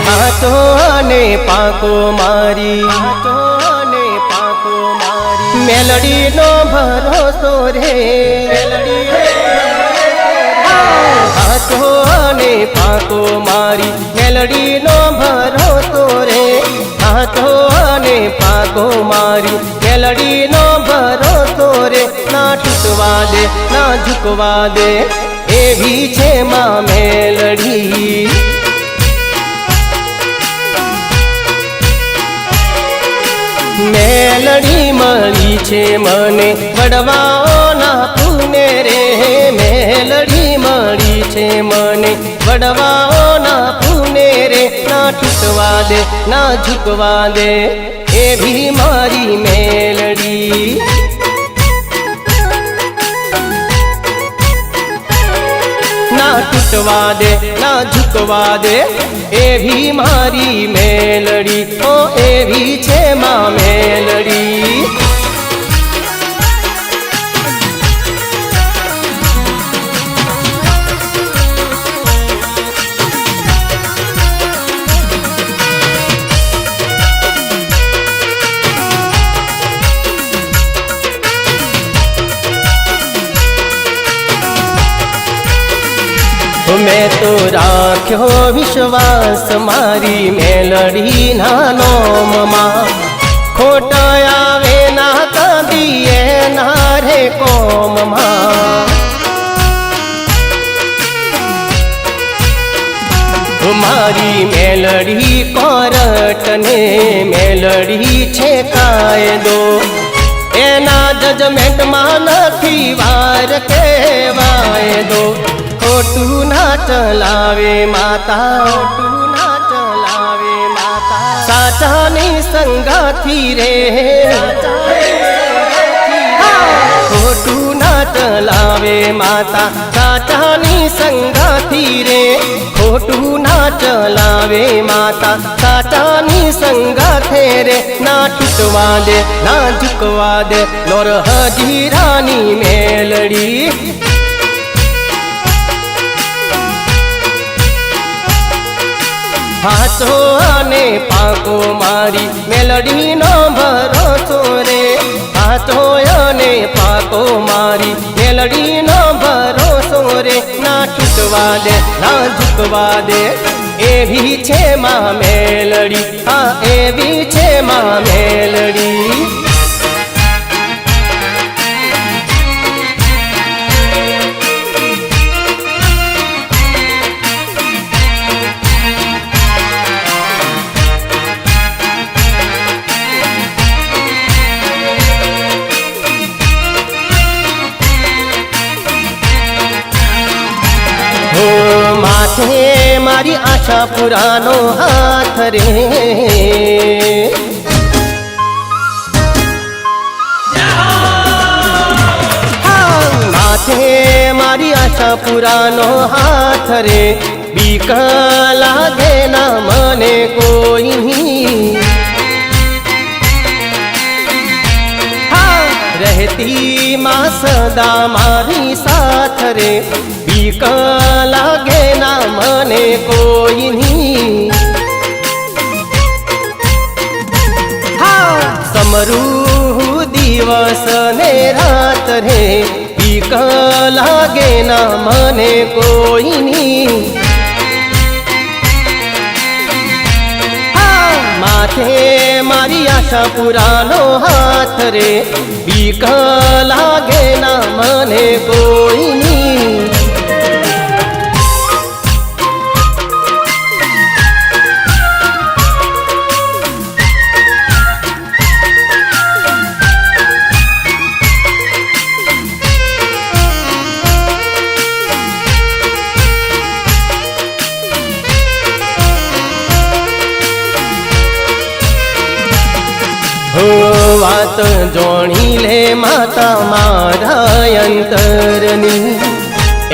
હાથો અને પાકો મારી મેલડીનો ભરોસો રે હાથો અને પાકો મારી મેલડીનો ભરોસો રે હાથો અને પાકો મારી મેલડીનો ભરોસો રે ના તૂટવા દે ના ઝૂકવા દે એવી છે માં મેલડી મેલડી મળી છે મને વડવાઓના પુને રે મેલડી મળી છે મને વડવાઓના પુને રે ના તૂટવા દે ના ઝૂકવા દે એવી મારી મેલડી ના તૂટવા દે ના ઝૂકવા દે એવી મારી મેલડી ઓ એવી છે માં મેલડી મેં તો રાખ્યો વિશ્વાસ મારી મેલડી ના નોમમાં ખોટા આવે ના કદીએ ના રે કોમમાં મારી મેલડી કોરટને મેલડી છે કાયદો એના જજમેન્ટમાં નથી વાર કહેવાય દો ખોટું ના ચલાવે માતા સાચાની સંગાથી રે ખોટું ના ચલાવે માતા સાચાની સંગાથી રે ખોટું ના ચલાવે માતા સાચાની સંગાથે રે ના તૂટવા દે ના ઝૂકવા દે લોર હજીરાની મેલડી હાથો અને પાકો મારી મેલડીનો ભરોસો રે હાથો અને પાકો મારી મેલડીનો ભરોસો રે ના તૂટવા દે ના ઝૂકવા દે એવી છે માં મેલડી હા એવી છે માં મેલડી માથે મારી આશા પુરાનો હાથ રે માથે મારી આશા પુરાનો હાથ રે બીક લાગે ના મને કોઈ રહેતી માં સદા મારી સાથ રે બીક લાગે ના મને કોઈની સમરૂ દિવસ ને રાત રે બીક લાગે ના મને કોઈની માથે મારી આશા પુરાનો હાથ રે બીક લાગે ના મને કોઈની વાત જોણી લે માતા મારા અંતરની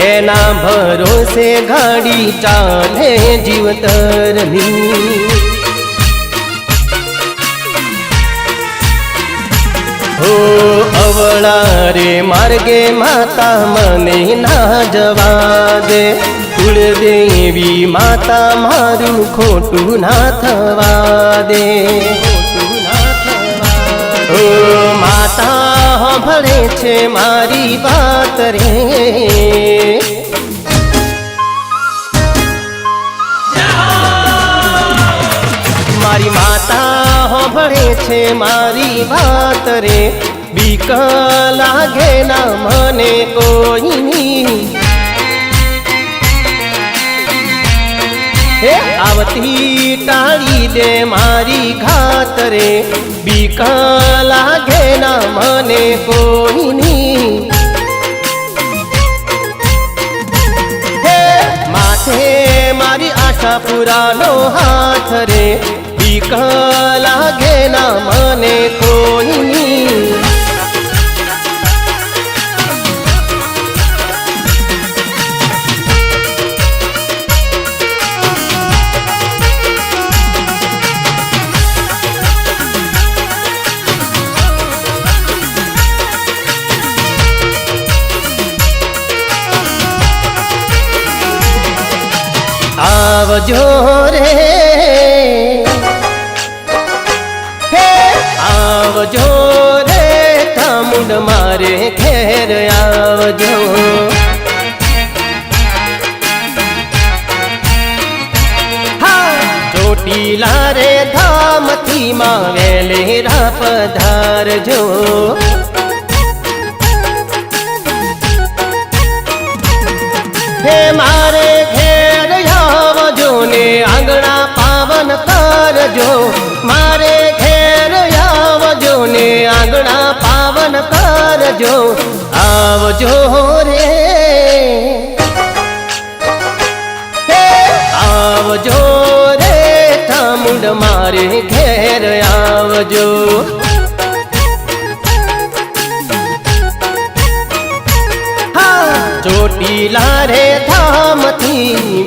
એના ભરોસે ગાડી ચાલે જીવતરની હો અવળા રે માર્ગે માતા મને ના જવા દે कुलदेवी माता मारू खोटू ना थवा दे। ओ माता भळे छे मारी बात रे, मारी माता भळे छे मारी बात रे। बीक लागे ना मने कोईनी, हे आवती टाळी दे मारी घात रे। बीक लागे ना मने कोईनी, हे माथे मारी आशा पुरानो हाथ रे। बीक लागे ना मने कोईनी, आवजो रे हे आवजो रे, चामुंड मारे घेर आवजो। ચોટીલા રે ધામથી માં વેલેરા પધારજો। हे मारे घेर आवजो ने आंगणा पावन करजो। मारे घेर आवजो ने आंगणा पावन करजो। आवजो रे हे आवजो रे, चामुंड मारे घेर आवजो। ચોટીલા રે ધામથી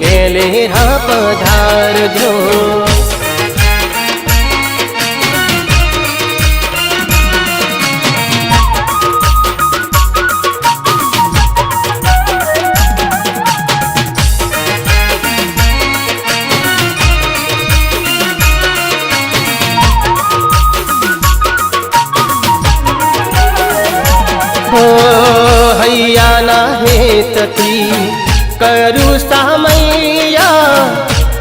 વેલેરા પધારજો। हैया ना हेतती करू सामैया,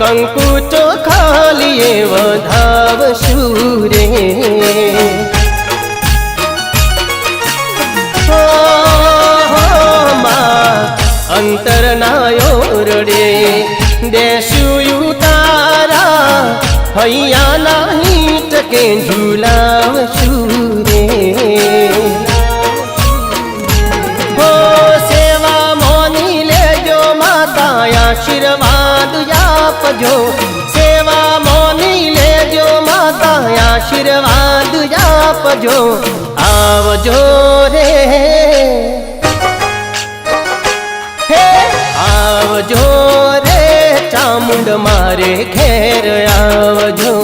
कंकु चोखा लिए वधाव शूरे। अंतर नायो रड़े देशु युतारा, हैया नाही टके झूलाव शूरे। आशीर्वाद आपजो, सेवा मोनी लेजो माता आशीर्वाद आपजो। आवजो रे हे आवजो रे, चामुंड मारे घेर आवजो।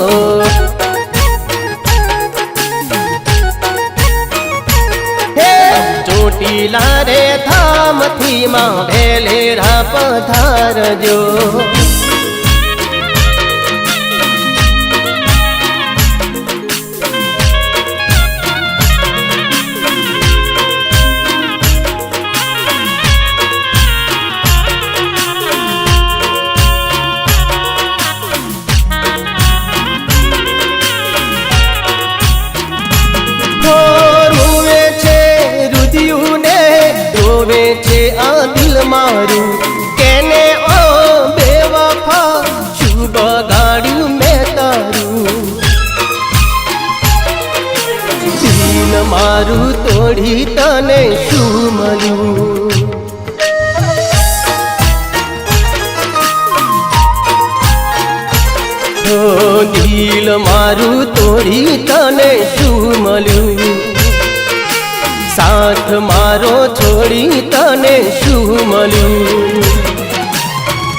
ચોટીલા રે ધામથી માં વેલેરા પધારજો। आ दिल मारू केने ओ बेवफा, शुभ गाड़ू में तारू। दिल मारू तोड़ी तने शू मलू, दिल मारू तोड़ी तने शू मलू। साथ मारो छोड़ी तने शू मल्यू,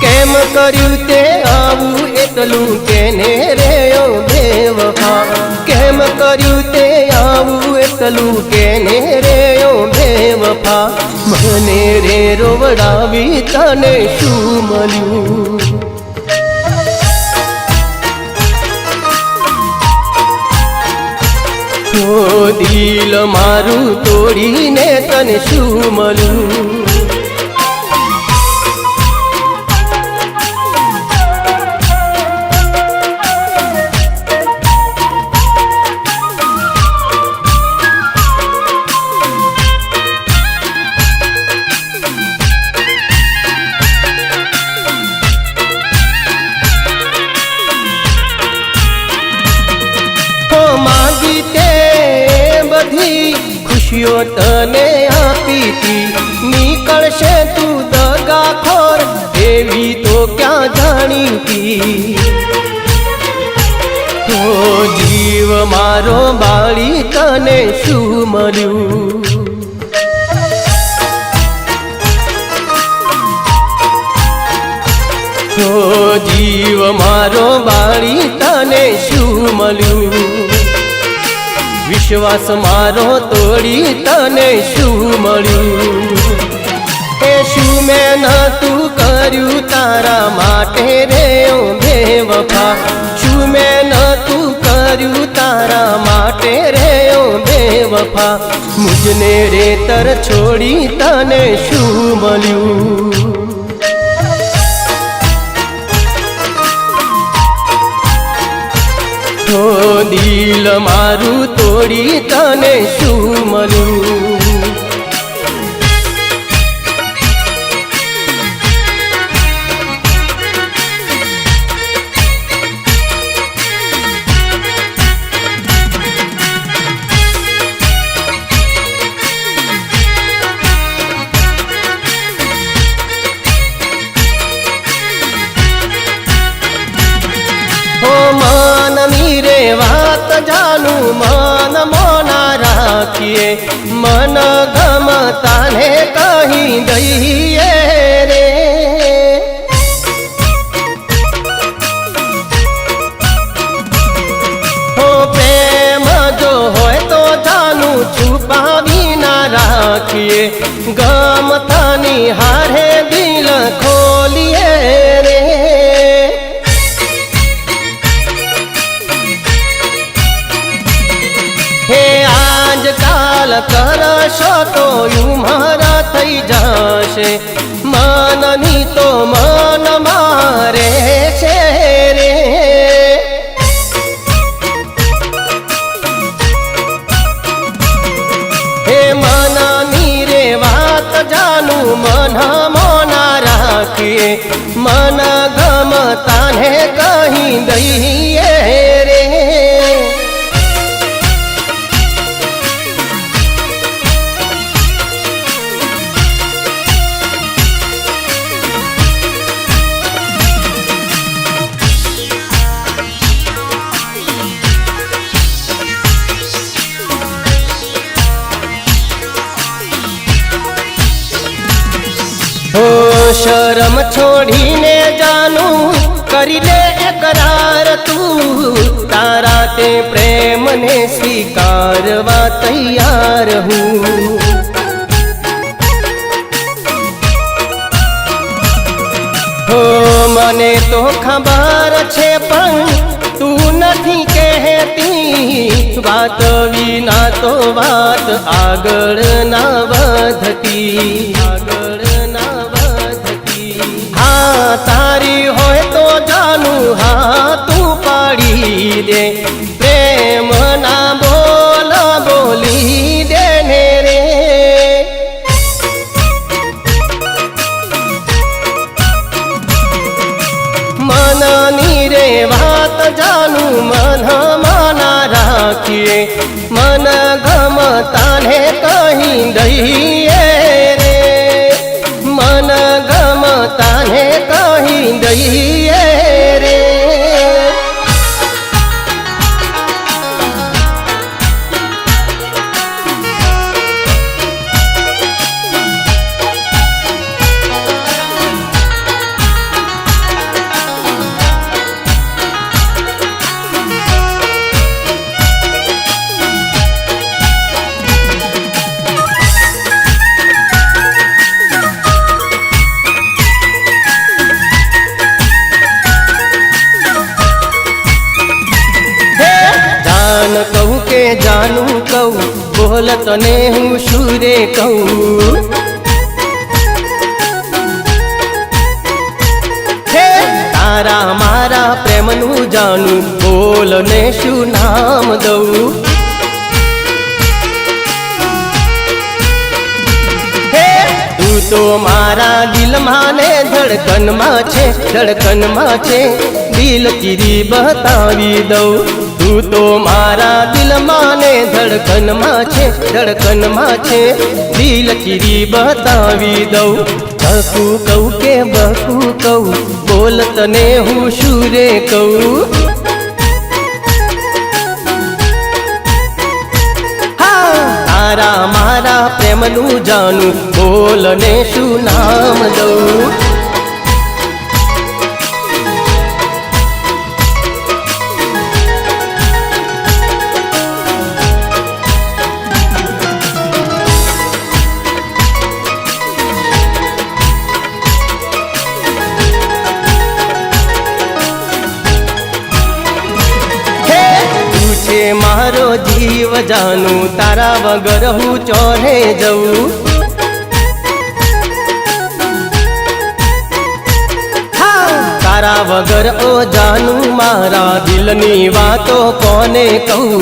केम कर्यु ते आवू एटलू केने रे ओ बेवफा। केम कर्यु ते आवू एटलू केने रे ઓ બેવફા મને રે રોવડાવી તને શું મળ્યું ઓ દિલ મારું તોડીને તને શું મળ્યું માગી તે બધી ખુશીઓ તને આપી તી નીકળશે તું દગાખોર એવી તો ક્યાં જાણીતી તો જીવ મારો બાળી તને શું મળ્યું તો જીવ મારો બાળી તને શું મળ્યું વિશ્વાસ મારો તોડી તને શું મળ્યું એ શું મેં નતું કર્યું તારા માટે રે ઓ બેવફા શું મેં નતું કર્યું તારા માટે રે ઓ બેવફા મુજને રે તર છોડી તને શું મળ્યું તો દિલ મારું તોડી તને શું મળ્યું મન મીરે વાત જાનું મન મોના રાખીએ મન ગમતાને કહી દઈએ રે હો પ્રેમ જો હોય તો જાનું છુપાવી ના રાખીએ ગમતાની હારે દિલ ખોલીએ રે હે આજકાલ કરશો તો ઉમર થઈ જશે મનની તો મન મારે છે રે હે મનની રે વાત જાનું મન મોના રાખીએ મન ગમતાને કહી દઈએ રે હો શરમ છોડીને જાનું કરી લે એકરાર તું તારા તે પ્રેમને સ્વીકારવા તૈયાર હું હો મને તો ખબર છે પણ તું નથી કહેતી વાત વિના તો વાત આગળ ના વધતી હા તારી હોય તો જાનું હા તું પાડી દે પ્રેમ ના બોલ બોલી દે ને રે મનની રે વાત જાનું મન માના રાખીએ મન ગમતાને કહી દઈએ રે મન ગમતાને કહી દઈએ રે જાનું કહું, બોલ તને હું શું રે કહું. હે તારા મારા પ્રેમનું જાનું, બોલ ને શું નામ દઉં. તું તો મારા દિલમાં ને ધડકનમાં છે, ધડકનમાં છે, દિલ ચીરી બતાવી દઉં. તું તો મારા દિલમાં ને ધડકનમાં છે, ધડકનમાં છે, દિલ ચીરી બતાવી દઉં. બકું કહું કે બકું કહું, બોલ તને હું શું રે કહું. તારા મારા પ્રેમનું જાનું, બોલ ને શું નામ દઉં. મારો જીવ જાનું, તારા વગર હું ચોરે જઉં. તારા વગર ઓ જાનું, મારા દિલની વાતો કોને કહું.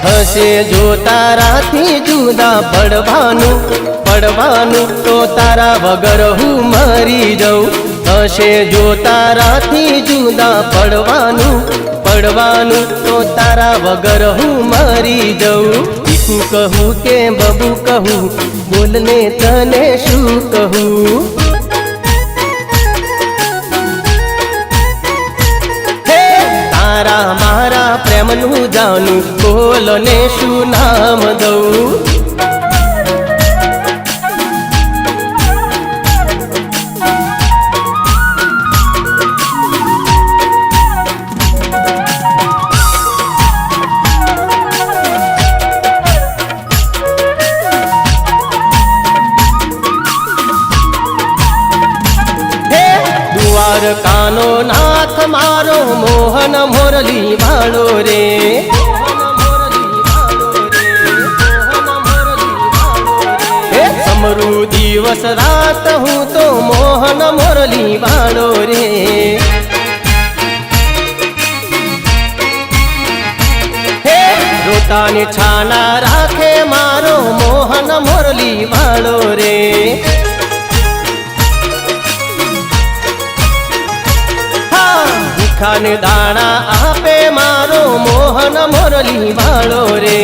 હશે જો તારાથી જુદા પડવાનું, પડવાનું તો તારા વગર હું મરી જઉં. હશે જો તારાથી જુદા પડવાનું, પડવાનું તો તારા વગર હું મરી જઉં. ચીકુ કહું કે બબુ કહું, બોલને તને શું કહું. હે તારા મારા પ્રેમનું જાનું, બોલને શું નામ દઉં. કાનો નાથ મારો મોહન મોરલી વાળો રે. હે સમરું દિવસ રાત હું તો મોહન મોરલી વાળો રે. હે રોતાની છાના રાખે મારો મોહન મોરલી વાળો રે. ખાને દાણા આપે મારો મોહન મોરલી વાળો રે.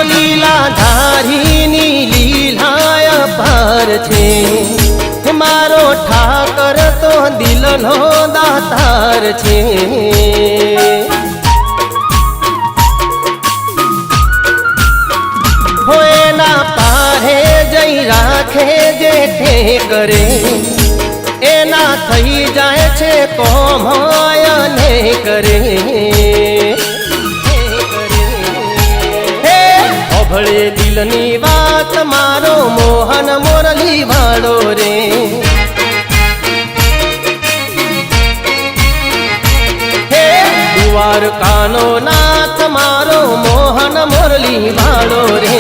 લીલા ધારીની લીલાય પાર છે, મારો ઠાકર તો દિલનો દાતાર છે. હો એના પારે જઈ રાખે જેઠે કરે, એના થઈ જાય છે કોમાય ને કરે. ભળે દિલની વાત મારો મોહન મોરલી વાળો રે. હે દ્વારકાનો નાથ મારો મોહન મોરલી વાળો રે.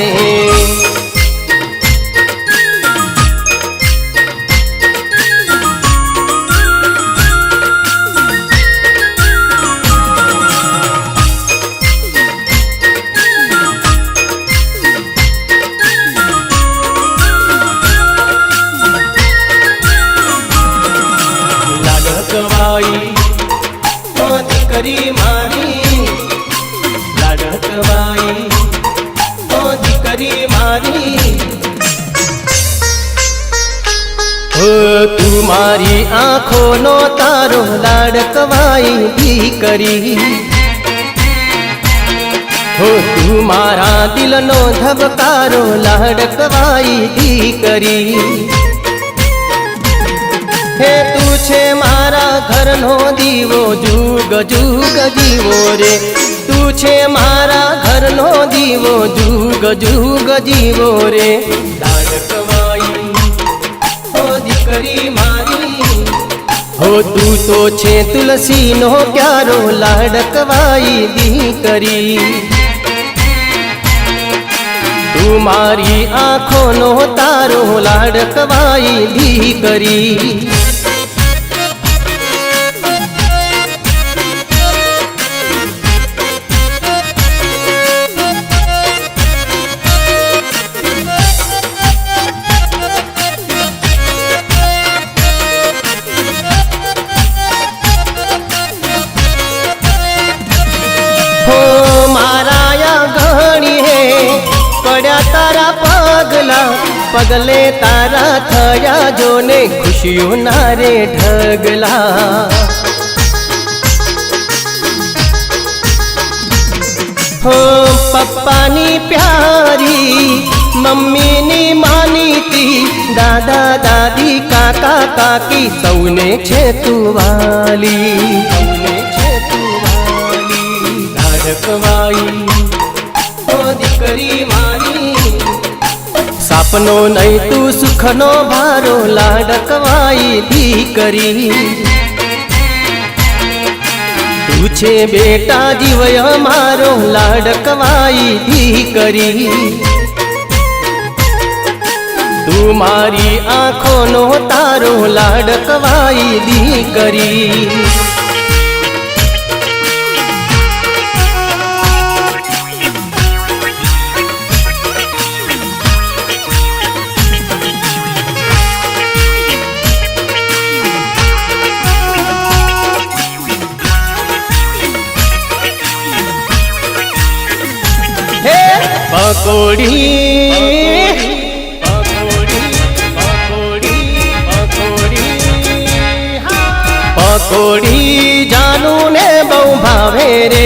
દીકરી મારી લાડકવાઈ, ઓ દીકરી મારી. તું મારી આંખોનો તારો લાડકવાઈ દીકરી. તું મારા દિલનો ધબકારો લાડકવાઈ દીકરી. હે તું છે મારા ઘરનો દીવો જુગ જુગ જીવો રે તું છે મારા ઘરનો દીવો જુગ જુગ જીવો રે લાડકવાઈ ઓ દીકરી મારી હો તું તો છે તુલસીનો પ્યારો લાડકવાઈ દીકરી તું મારી આંખોનો તારો લાડકવાઈ દીકરી હો મારા ઘણી હે પડ્યા તારા પગલા પગલે તારા થયા જોને ખુશીઓ ના રે ઢગલા હો પપ્પાની પ્યારી મમ્મીની માનીતી દાદા દાદી કાકા કાકી સૌને છે તું વાલી સૌને છે તું વાલી લાડકવાઈ ઓ દીકરી મારી સાપનો નહીં તું સુખનો ભારો લાડકવાઈ દીકરી તું છે બેટા જીવય મારો લાડકવાઈ દીકરી તું મારી આંખોનો તારો લાડકવાઈ દીકરી પકોડી પકોડી જાનું ને બહુ ભાવે રે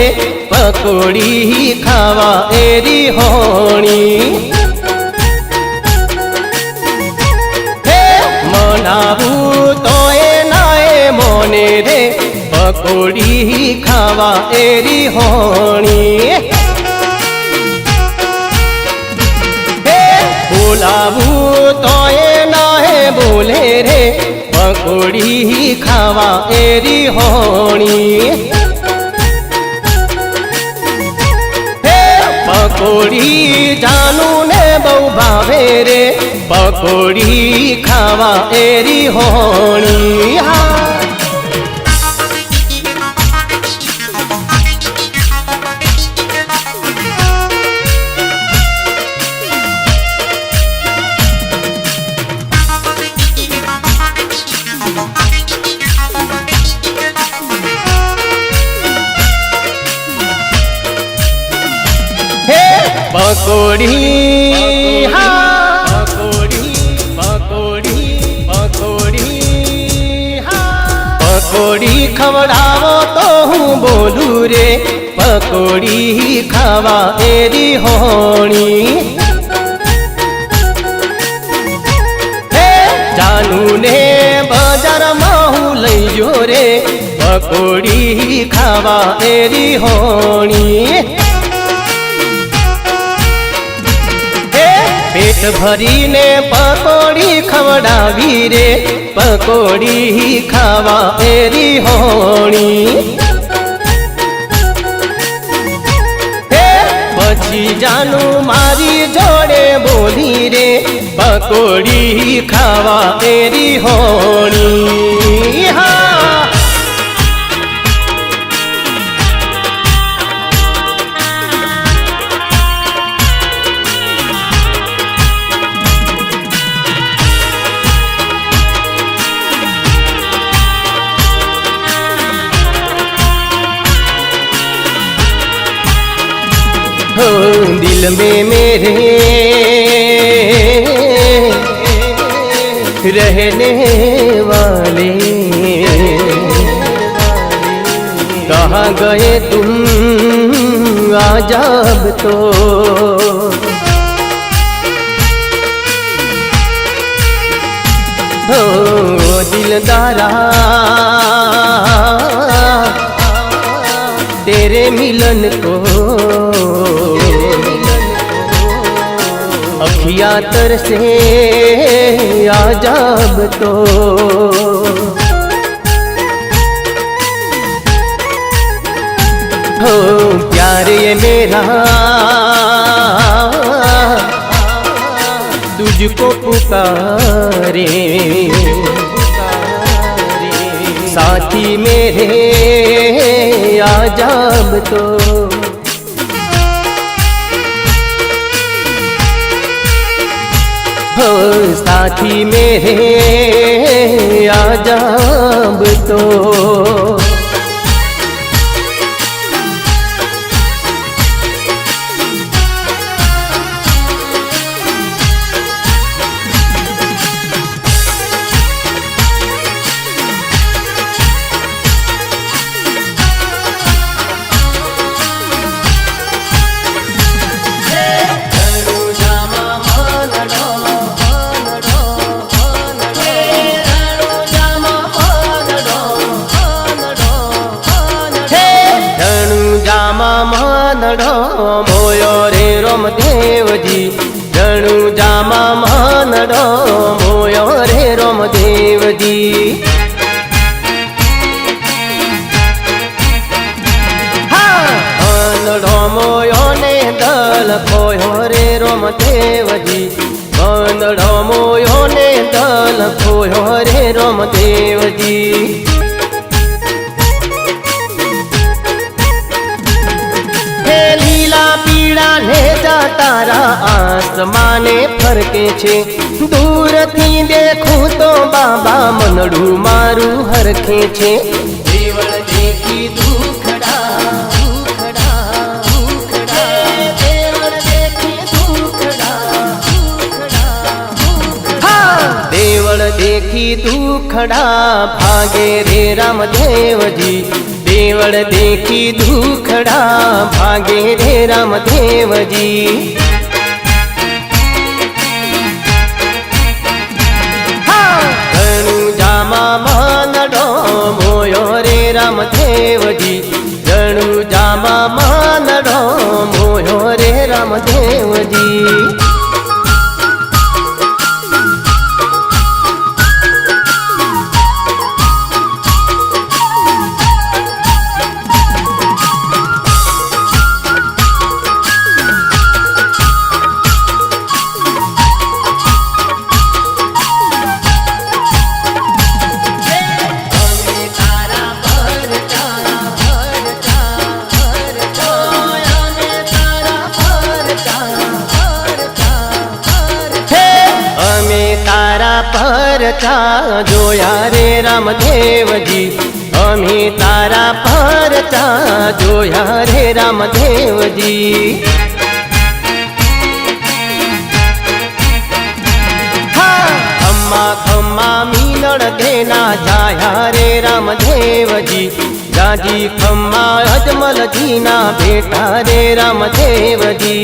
પકોડી ખાવા એરી હોણી હે મનાવું તો એ નાએ મોને રે પકોડી ખાવા એરી હોણી બોલાવું તો એ નાહે બોલે રે પકોડી ખાવા એરી હોણી હે પકોડી જાનું ને બહુ ભાવે રે પકોડી ખાવા એરી હોણી હા પકોડી હા પકોડી પકોડી ખવડાવો તો હું બોલું રે પકોડી ખાવા એરી હોણી હે જાનું ને બજારમાં હું લઈ જો રે પકોડી ખાવા એરી હોણી પેટ ભરીને પકોડી ખવડાવી રે પકોડી ખાવા એરી હોણી હે પછી જાનું મારી જોડે બોલી રે પકોડી ખાવા એરી હોણી હા दिल में मेरे रहने वाले कहाँ गए तुम आज अब तो हो दिल दिलदारा तेरे मिलन को अखिया तरसे आजाब तो हो प्यार ये मेरा तुझको पुकारे साथी मेरे आजाब तो हो साथी मेरे आजाब तो मोयो रे रोमदेवजी जणु जामा मानड़ो मोयो रे रोमदेवजी मानड़ो मोयो ने दल खोयो रे रोमदेवजी मानड़ो मोयो ने दल खोयो रे रोमदेवजी पीड़ा ने तारा आसमाने फरके छे दूर थी देखूं तो बाबा मनडू मारू हरखे छे देवल देखी दुखड़ा दुखड़ा दुखड़ा देवल देखी दुखड़ा दुखड़ा देवल देखी दुखड़ा भागे रे रामदेवजी देवल देखी दुखड़ा भागे रे रामदेवजी जणु जामा मानड़ो मोयो रे रामदेवजी जणु जामा मानड़ो मोयो रे रामदेवजी परचा जोया रे रामदेवजी अमी तारा परचा जोया रे रामदेवजी खम्मा खम्मा मीनड़ देना जाया रे रामदेवजी जाजी खम्मा अजमल जी ना बेटा रे रामदेवजी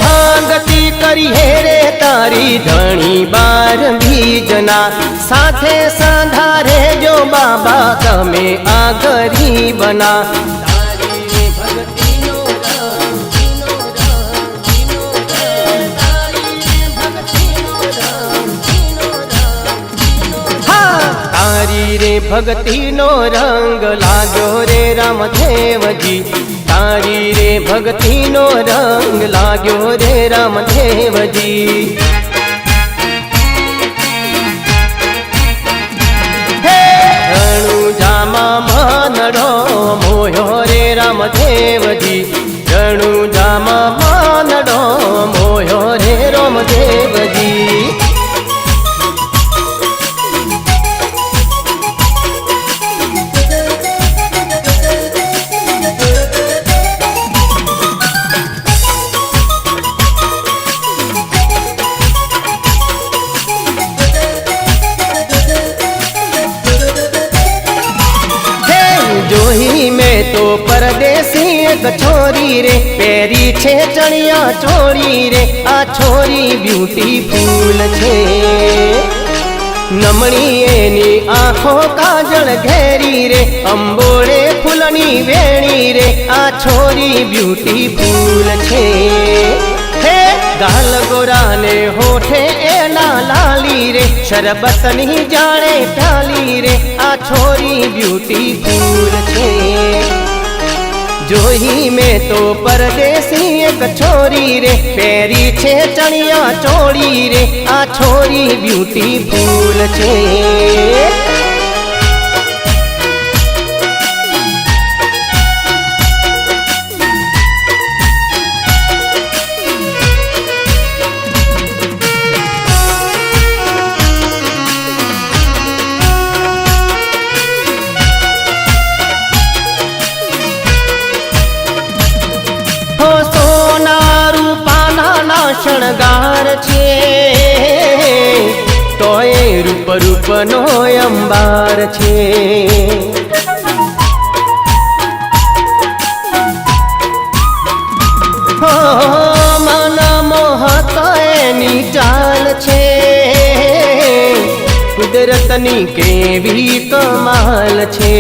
भांगती करी हेरे तारी धणी बार बीजना साथे संधारे जो बाबा तमे आगरी बना तारी रे भक्ति नो रंग लागो रे रामदेवजी तारी रे भक्ति नो रंग लाग्यो रे रामदेवजी जणु जामा मानड़ो मोयो रे रामदेवजी जणु जामा मानड़ो मोयो रे रामदेवजी तो परदेसी एक छोरी रे, पेरी छे चणिया चोरी रे, आ छोरी ब्यूटीफुल छे। नमणी एनी आँखों काजल घेरी रे, अंबोड़े फूलनी वेणी रे, आ छोरी ब्यूटीफुल छे। हे गाल गोरा ने होठे एना लाली रे, शरबतनी जाने प्याली रे, आ छोरी ब्यूटीफुल छे। जोही में तो परदेसी एक छोरी रे, पेरी छे चणिया चोरी रे, आ छोरी ब्यूटीफुल छे। शणगार छे तोय रूप रूप नो अंबार छे। हो मन मोहक एनी चाल छे, कुदरतनी केवी कमाल छे।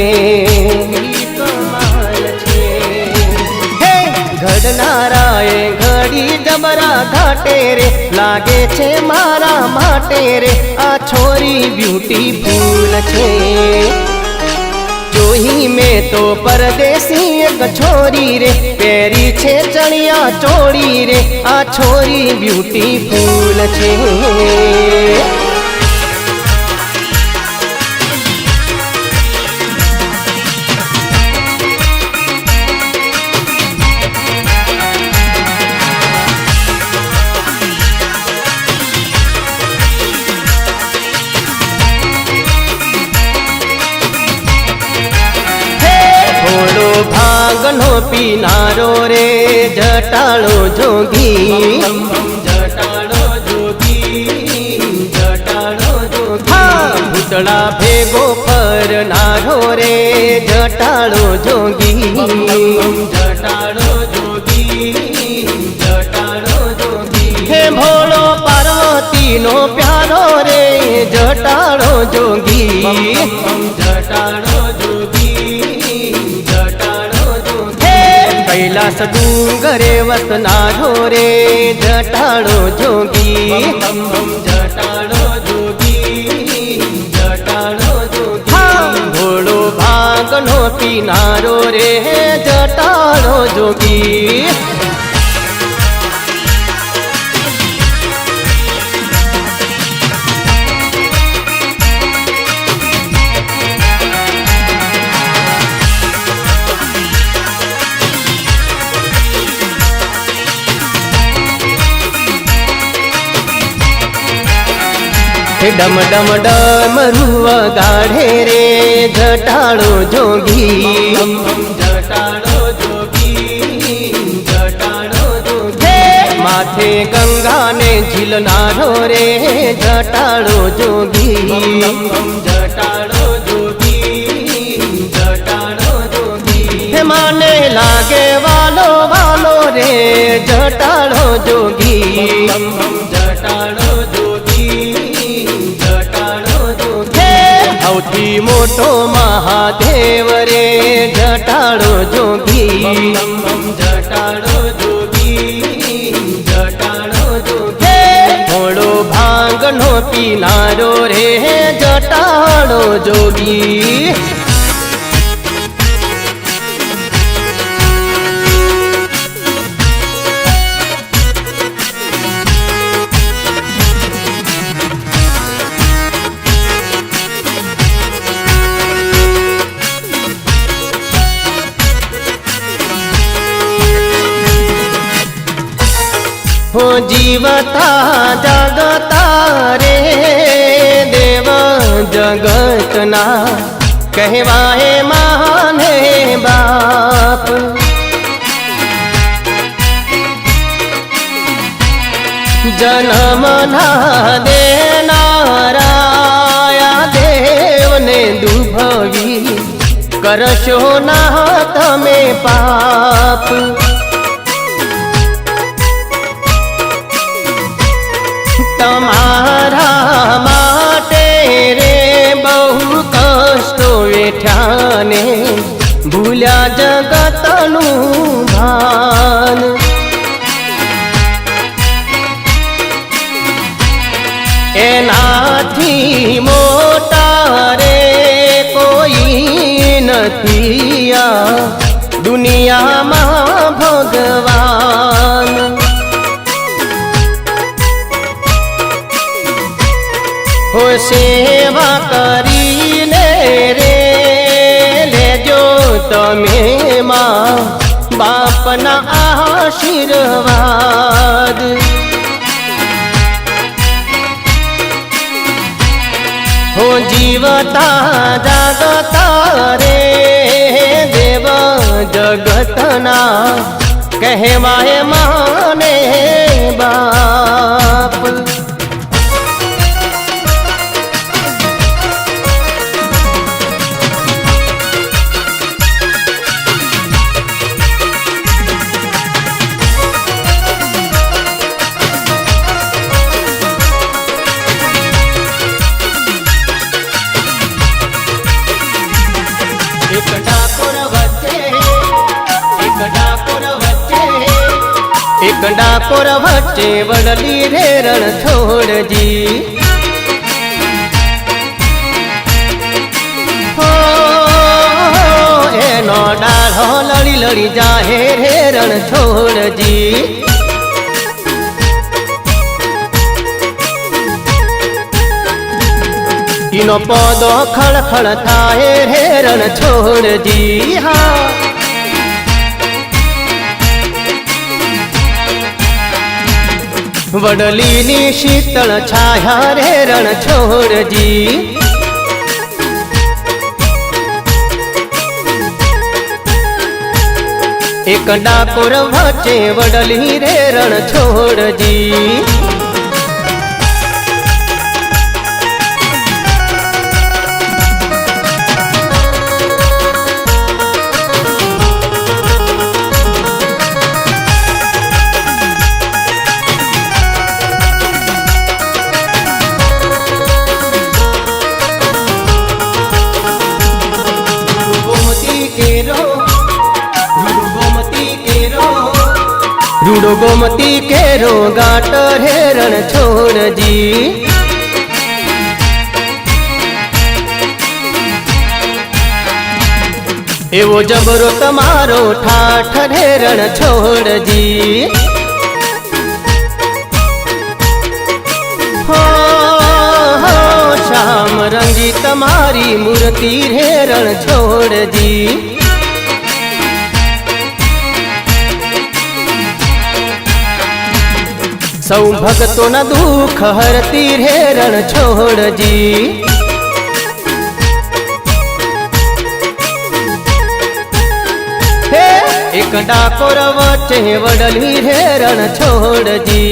घड़नाराए घड़ी जबरा घाटे रे, लागे छे मारा माटे रे, आ छोरी ब्यूटीफुल छे। जोही में तो परदेसी एक छोरी रे, पेरी छे चणिया चोरी रे, आ छोरी ब्यूटीफुल छे। भागनो पीनारो रे, जटाड़ो जोगी, जटाड़ो जोगी, जटाड़ो जोगी। हाँ भूतड़ा भेगो फरनारो रे, जटाड़ो जोगी, जटाड़ो जोगी, जटाड़ो जोगी। हे भोलो पार्वती नो प्यारो रे, जटाड़ो जोगी, जटाड़ो जोगी। कैलास डूंगरे वसनारो रे, जटाड़ो जोगी, जटाड़ो जोगी, जटाड़ो जोगी। हाँ भोलो भागनो पीनारो रे, जटाड़ो जोगी। डम डम डमरुआ गाढ़े रे, जटाड़ो जोगी, जटाड़ो जोगी, जटाड़ो जोगी। माथे गंगा ने झिलनारो रे, जटाड़ो जोगी, जटाड़ो जोगी, जटाड़ो जोगी। माने लागे वालो वालो रे, जटाड़ो जोगी, जटाड़ो जोगी, सौथी मोटो महादेव रे, जटाड़ो जोगी, जटाड़ो जोगी, जटाड़ो जोगी। थोड़ो भांगनो पीनारो रे, जटाड़ो जोगी। हो जीवता जगता रे, देव जगतना कहवाए माने बाप। जन्म ना देनारा देव ने दुभवी करशो ना तमे पाप। तमारा माटे रे बहु कष्टो वेठ्याने भूल्या जगतनु भान। एनाथी मोटा रे कोई नथी आ दुनिया में भगवान। हो सेवा करीने रे लेजो तमे मां बापना आशीर्वाद। हो जीवता जागता रे देव जगतना कहवाए माने बाप। एक डाकोर वच्चे वडली रे रणछोड़जी। हो एनो डाढ़ो लड़ी लड़ी जाहे रे रणछोड़जी। इनो पौधो खड़ खड़ थाहे रे रणछोड़जी। हाँ वडली नी शीतल छाया रे रणछोड़जी। एक डाकोर वच्चे वडली रे रणछोड़जी। रूड़ो गोमती केरो गाट रे रणछोड़जी। एवो जबरो तमारो ठाठ रे रणछोड़जी। हो श्याम रंगी तमारी मूर्ति रे रणछोड़जी। सौ भक्तों न दुख हरती रे रणछोड़जी। हे एक डाकोर वच्चे वडली रे रणछोड़जी।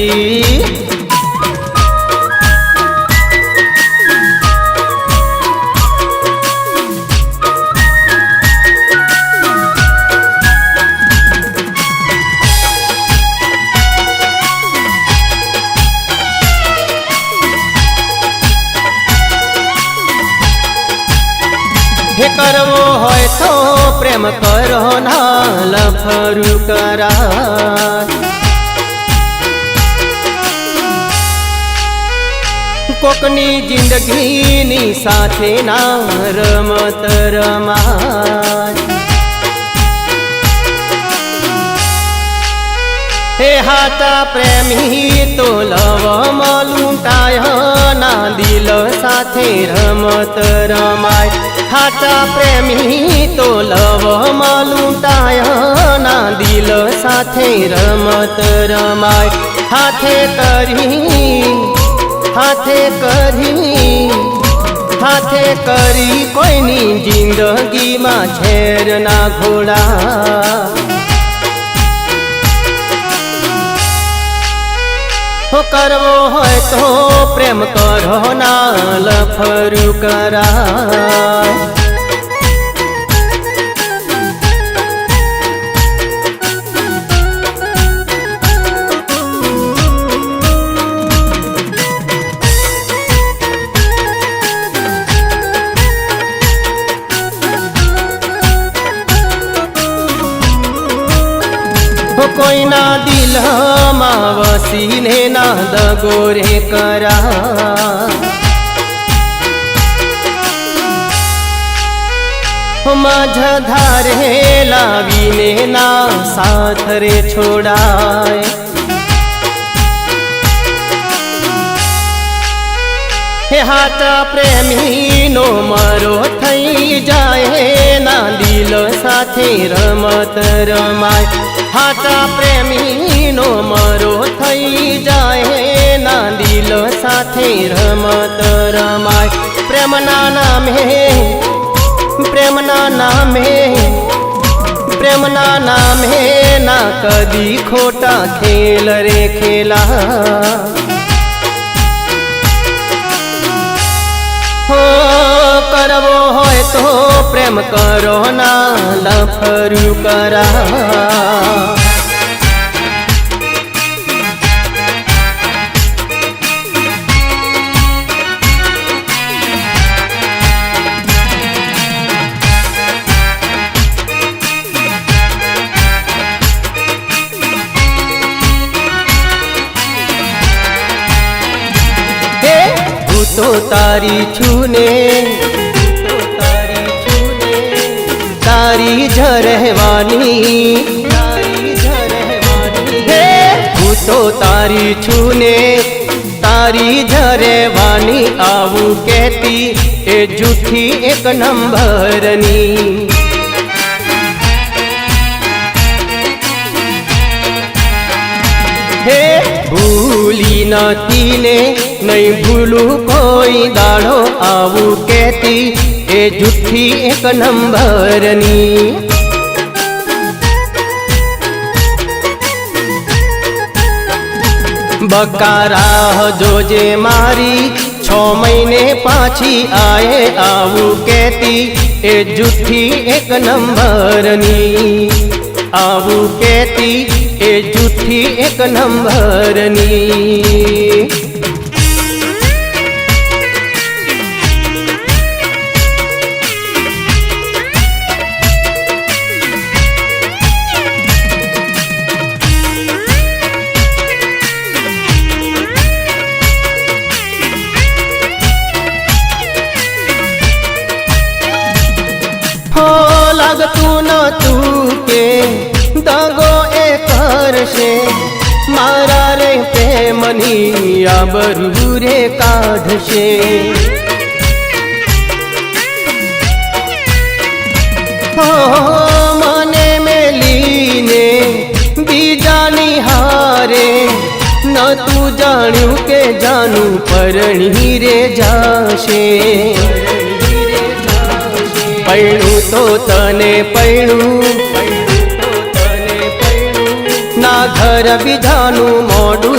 हे करवो होय तो प्रेम करो ना लफरू करा। कोकनी जिंदगी नी साथे ना रमत रमाय। हे हाथा प्रेमी तो लव लूटाय ना दिल साथे रमत रमाय। हाथा प्रेमी तो लव लूटाय ना दिल साथे रमत रमाय। हाथे करी कोईनी जिंदगी में छेर ना घोड़ा। हो करवो है तो प्रेम करो ना लफरू करा। કોઈના દિલમાં વસીને ના દગો રે કરા माझा धारे लावीने ना साथ रे छोड़ाय हे हाथ प्रेमी नो मारो थई जाए ना दिल साथे रमत रमाय हाथ प्रेमी नो मारो थई जाए ना दिल साथे रमत रमाय प्रेमना नामे ना कदी खोटा खेल रे खेला हो करवो होय तो प्रेम करो ना लफरू करा तो तारी छूने तारी झरहवानी तू तो तारी छूने तारी झरहवानी आवू कहती ए झूठी एक नंबरनी हे भूली नती ने नहीं भूलू कोई दाड़ो आवू कहती ए झूठी एक नंबरनी बकारा जोजे मारी 6 महीने पाछी आए आवू कहती ए झूठी एक नंबरनी आवू कहती ए झूठी एक नंबरनी लागतू न तू के दगो ए करशे मारा रे प्रेमनी आबरू रे काढशे हो मने मेलीने बीजानी हारे न तू जाण्यू के जानू परणी रे जाशे पैणू तो तने पैणू ना घर विधानु मोडू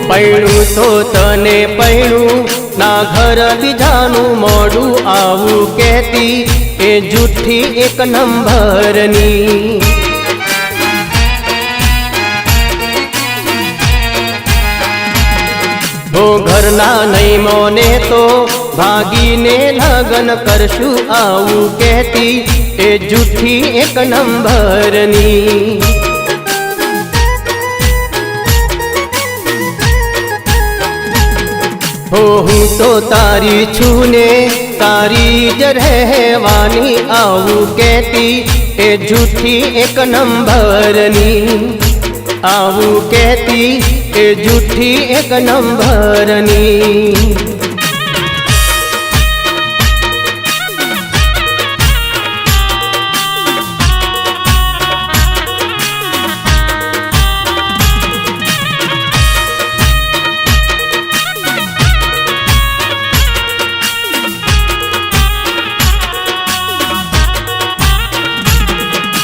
पैणू तो तने पैणू ना घर विधानु मोडू आवू कहती ए झूठी एक नंबरनी हो घरना नहीं मोने तो भागीने लगन करशु आवू कहती ए झूठी एक नंबरनी हो हूँ तो तारी छूने तारी जरहवानी आवू कहती ए झूठी एक नंबरनी आवू कहती ए झूठी एक नंबरनी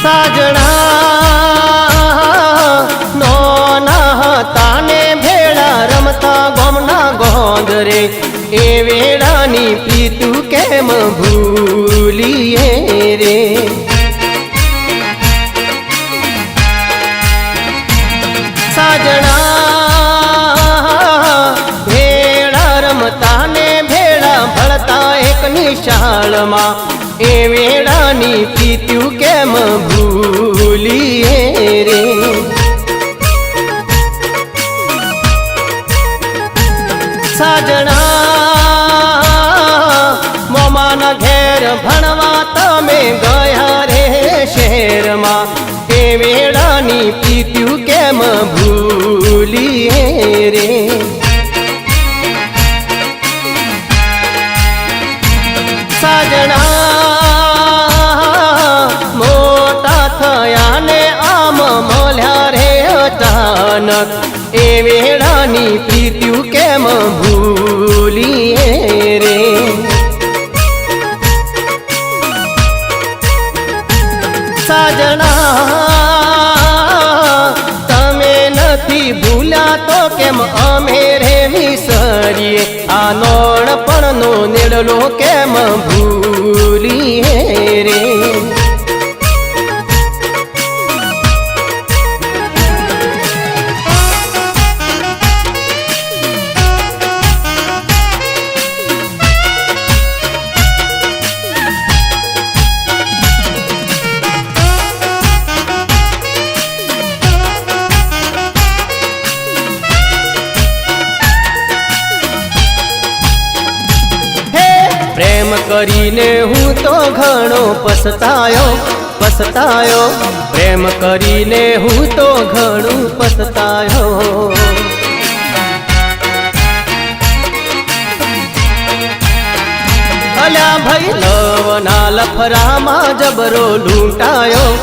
साजना नोना ताने भेड़ा रमता गोमना गोंदरे ए वेड़ानी प्रीतु केम भूलिए रे साजना भेड़ा रमता ने भेड़ा भड़ता एक નિશાળમાં એ વેળાની પીત્યું કેમ ભૂલીએ રે સાજણા મોમાના ઘેર ભણવા તમે ગયા રે શહેરમાં એ વેળાની પીત્યું કેમ ભૂલીએ રે સાજણા મોટા થયા ને આમ મળ્યા રે અચાનક એ વેળાની પીત્યું કેમ ભૂલીએ રે સાજણા તમે નથી ભૂલ્યા તો કેમ અમે રે વિસરીએ આ નોણપણનો નેડલો કેમ ભૂલીએ રે પ્રેમ કરીને હું તો ઘણો પછતાયો પ્રેમ કરીને હું તો ઘણું પછતાયો અલ્યા ભાઈ લવના લફરામાં જબરો લૂંટાયો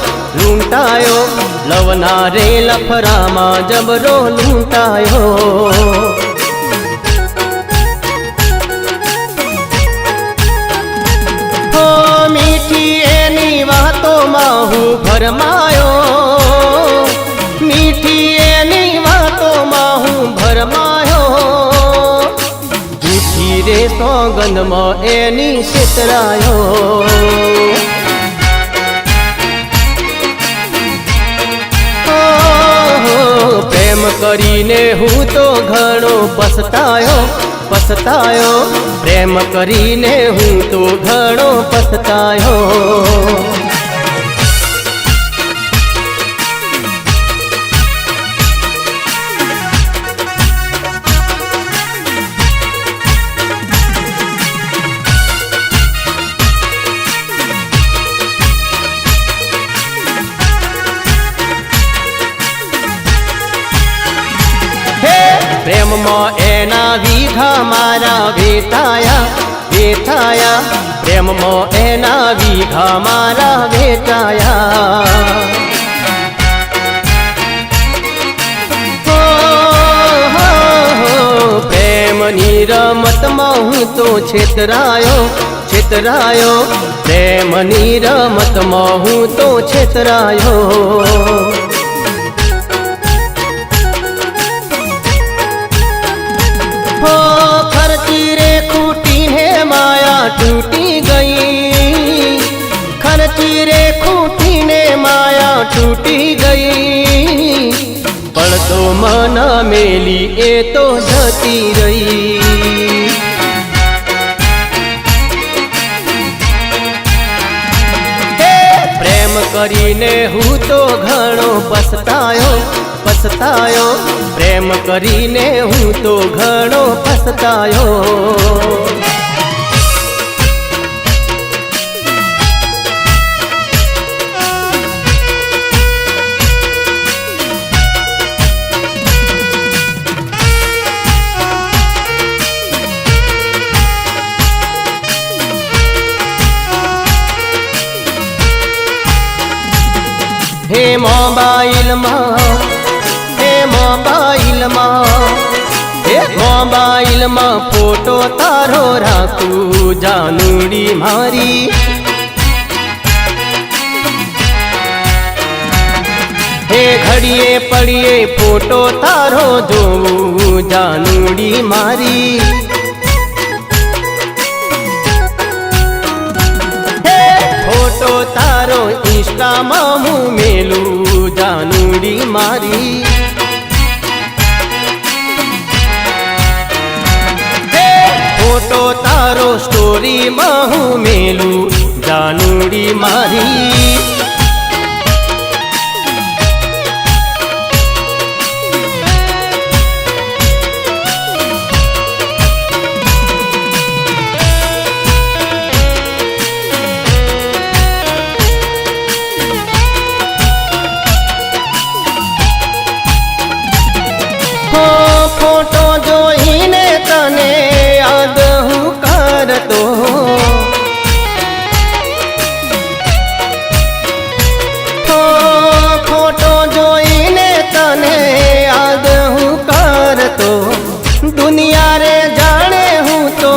લવના રે લફરામાં જબરો લૂંટાયો મીઠી એની વાતોમાં હું ભરમાયો મીઠી એની વાતોમાં હું ભરમાયો જૂઠી રે સોગંદમાં એની છેતરાયો પ્રેમ કરીને હું તો ઘણો પછતાયો પ્રેમ કરીને હું તો ઘણો પછતાયો પ્રેમમાં એના વીઘા મારા વેચાયા પ્રેમમાં એના વીઘા મારા વેચાયા પ્રેમની રમતમાં હું તો છેતરાયો પ્રેમની રમતમાં હું તો છેતરાયો खर्ची रे खूटी है माया टूटी गई खर्ची रे खूटी ने माया टूटी गई पड़तो मन मेली ए तो जती रही प्रेम કરીને હું તો ઘણો પછતાયો પ્રેમ કરીને હું તો ઘણો પછતાયો હે મોબાઈલમાં ફોટો તારો રાખું જાનુડી મારી હે ઘડીએ પડીએ ફોટો તારો જોવું જાનુડી મારી ફોટો તારો ઇન્સ્ટામાં હું મેલું જાનુડી મારી ફોટો તારો સ્ટોરી डोरी महू मेलू जानूड़ी मारी। फोटो जोईने तने याद हूँ करतो, फोटो जोईने तने याद हूँ करतो। दुनिया रे जाने हूँ तो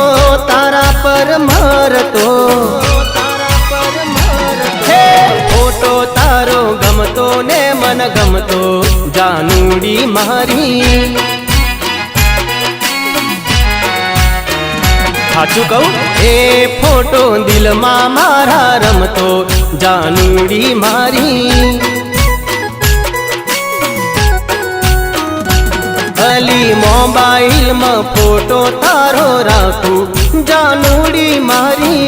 तारा पर मरतो। हे फोटो तारो गमतो ने मन गमतो जानूड़ी मारी। साचुं कहूं ए फोटो दिल में मारा रमतो जानूड़ी मारी। अली मोबाइल में फोटो तारो राखू जानूड़ी मारी।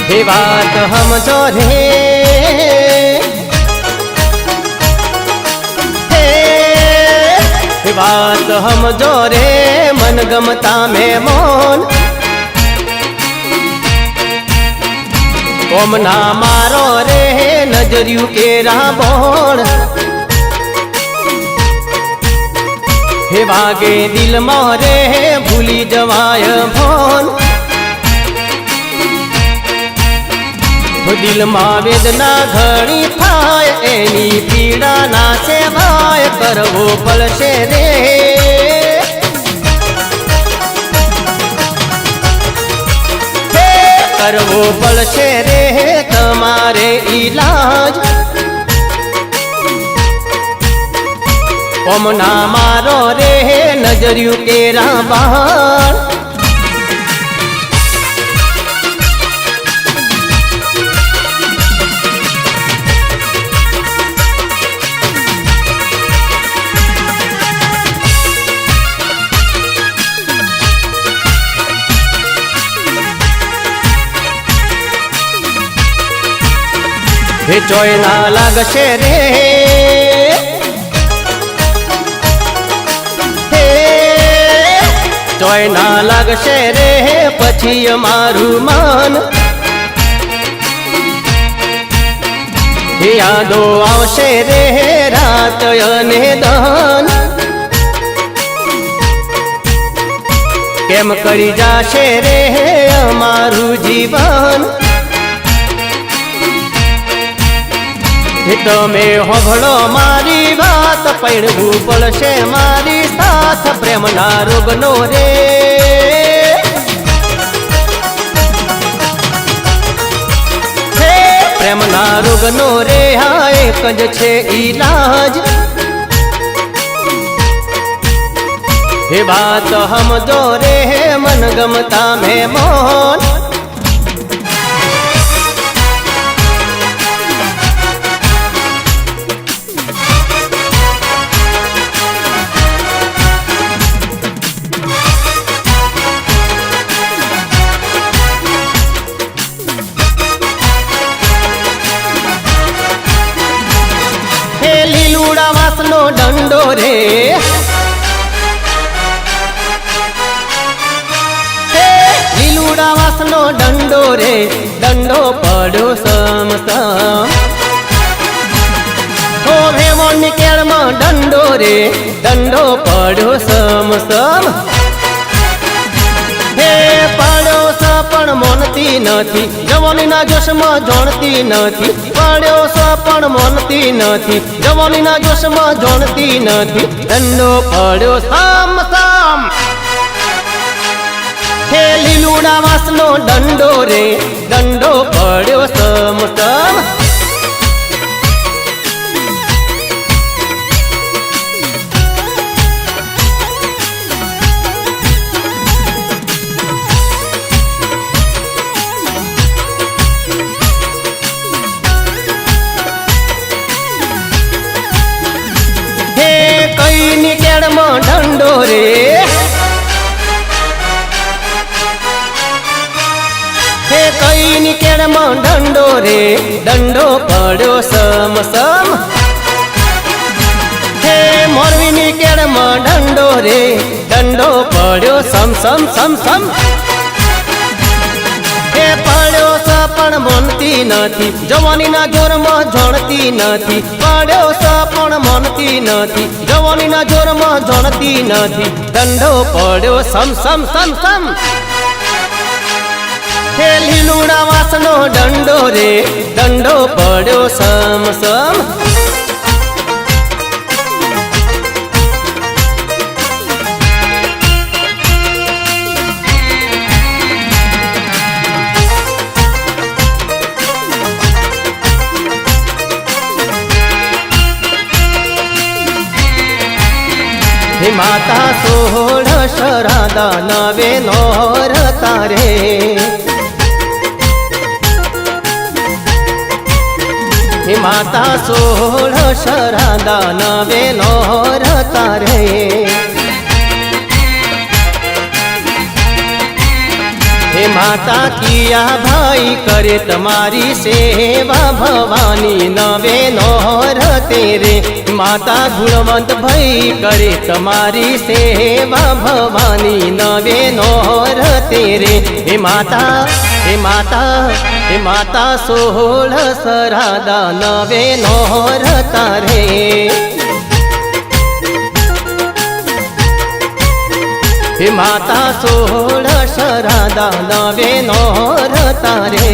हे बात हम जो रे, हे बात हम जो रे मन गमता में मोन। ओम ना मारो रे नजरियू के राबोन। हे भागे दिल मोरे भूली जवाय भोन। दिल में वेदना घणी थाय एनी पीड़ा ना सेवाय करवो पड़शे रे। करवो पड़शे रे तमारे इलाज। ओम ना मारो रे नजरियू के राबाण। हे चोय ना लागशे रे, हे चोय ना लागशे रे पछी अमारू मन। हे यादो आवशे रे रात अने दन। केम करी जाशे रे अमारू जीवन। તમે હોભળો મારી વાત પડવું પડશે મારી સાથ પ્રેમના રોગનો રે। હે પ્રેમના રોગનો રે હા એક જ છે ઈલાજ। हे बात हम जो रे मन गमता में मोन। લીલુડા વાસનો દંડો રે, લીલુડા વાસનો દંડો રે દંડો પડ્યો સમ સમ। હો ભેમોની કેળમાં દંડો રે દંડો પડ્યો સમ સમ। હે પડ્યો સ પણ મોનતી નથી જવાનીના જોશમાં જોણતી નથી। પડ્યો સ પણ મોનતી નથી જવાનીના જોશમાં જોણતી નથી। દંડો પડ્યો સામ સામ। હે લીલુડા વાસનો દંડો રે દંડો પડ્યો સમ સમ। रे। हे कई ની કેળમાં દંડો રે, દંડો પડ્યો સમ સમ। हे મોરવી ની કેળમાં દંડો રે, દંડો પડ્યો સમ સમ સમ સમ। हे પડ્યો સ પણ મનતી નથી, જવાનીના જોરમાં જોણતી નથી। પડ્યો સ પણ મનતી નથી, જવાનીના જોરમાં જોણતી નથી। દંડો પડ્યો સમ સમ સમ સમ। हे લીલુડા વાસનો દંડો રે, દંડો પડ્યો સમ સમ। हे माता 16 शरादा नवे नोर तारे। हे माता 16 शरादा नवे नोर तारे। हे माता किया भाई करे तुम्हारी सेवा, भवानी नवे नोर तेरे। माता गुणवंत भाई करे तुम्हारी सेवा, भवानी नवे नोर तेरे। हे माता हे माता हे माता 16 शरादा नवे नोर तारे। हे माता 16 शरादा नवे नोर तारे।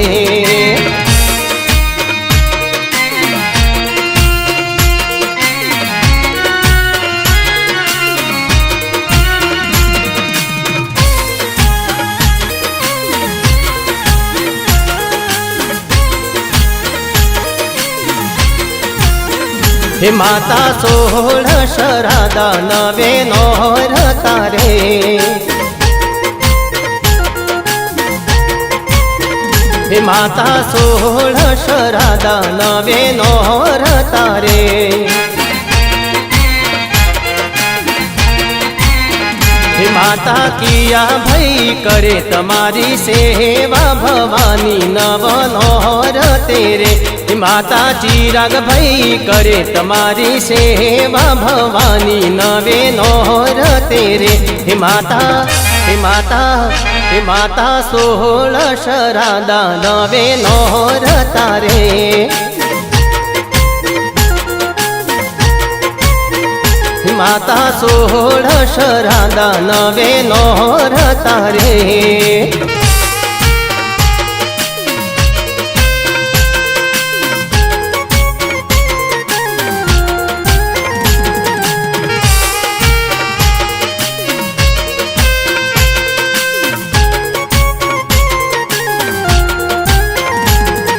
हे माता 16 शरादा नवे नोर तारे। हे माता 16 शरादा नवे नोर तारे। हे माता किया भाई करे तुम्हारी सेवा, भवानी नव नोर तेरे। हे माता चिराग भाई करे तुम्हारी सेवा, भवानी नवे नोर तेरे। हे माता हे माता हे माता 16 शरादा नवे नोर तारे। माता 16 शरादा नवे नोर तारे।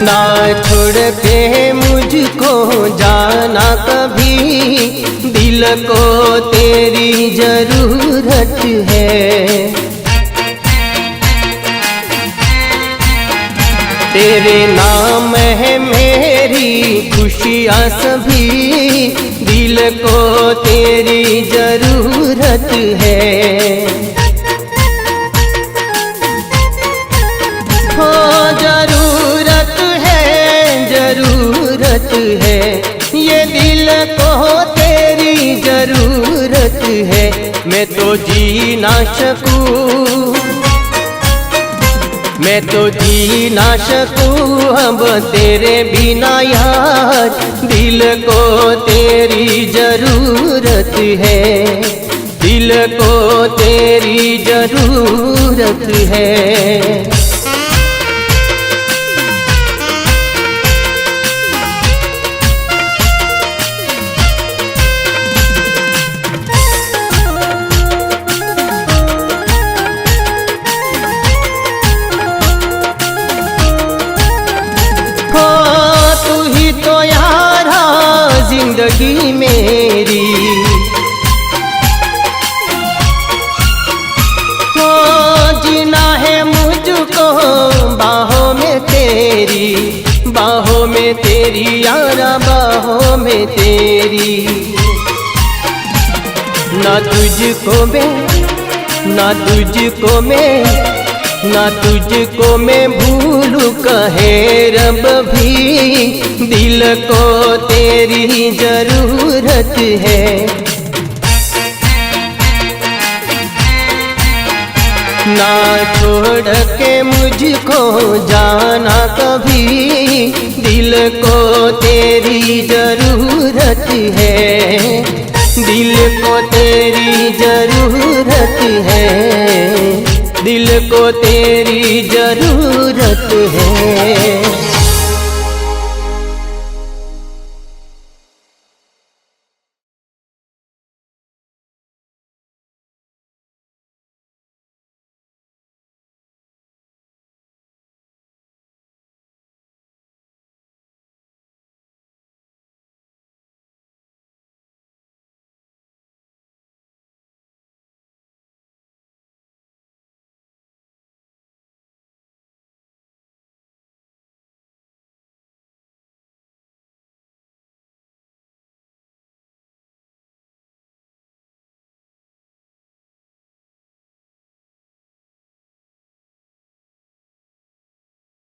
ना छोड़ के मुझको जाना कभी, दिल को तेरी जरूरत है। तेरे नाम है मेरी खुशियाँ सभी, दिल को तेरी जरूरत है। हो जरूरत है, ये दिल को तेरी जरूरत है। मैं तो जी ना सकूं, मैं तो जी ना सकूं अब तेरे बिना यार। दिल को तेरी जरूरत है, दिल को तेरी जरूरत है। जिंदगी मेरी हो जीना है मुझको बाहों में तेरी, बाहों में तेरी यारा बाहों में तेरी। न ना तुझको मैं भूलूं कहे रब भी, दिल को तेरी जरूरत है। ना छोड़ के मुझको जाना कभी, दिल को तेरी जरूरत है, दिल को तेरी जरूरत है, दिल को तेरी जरूरत है।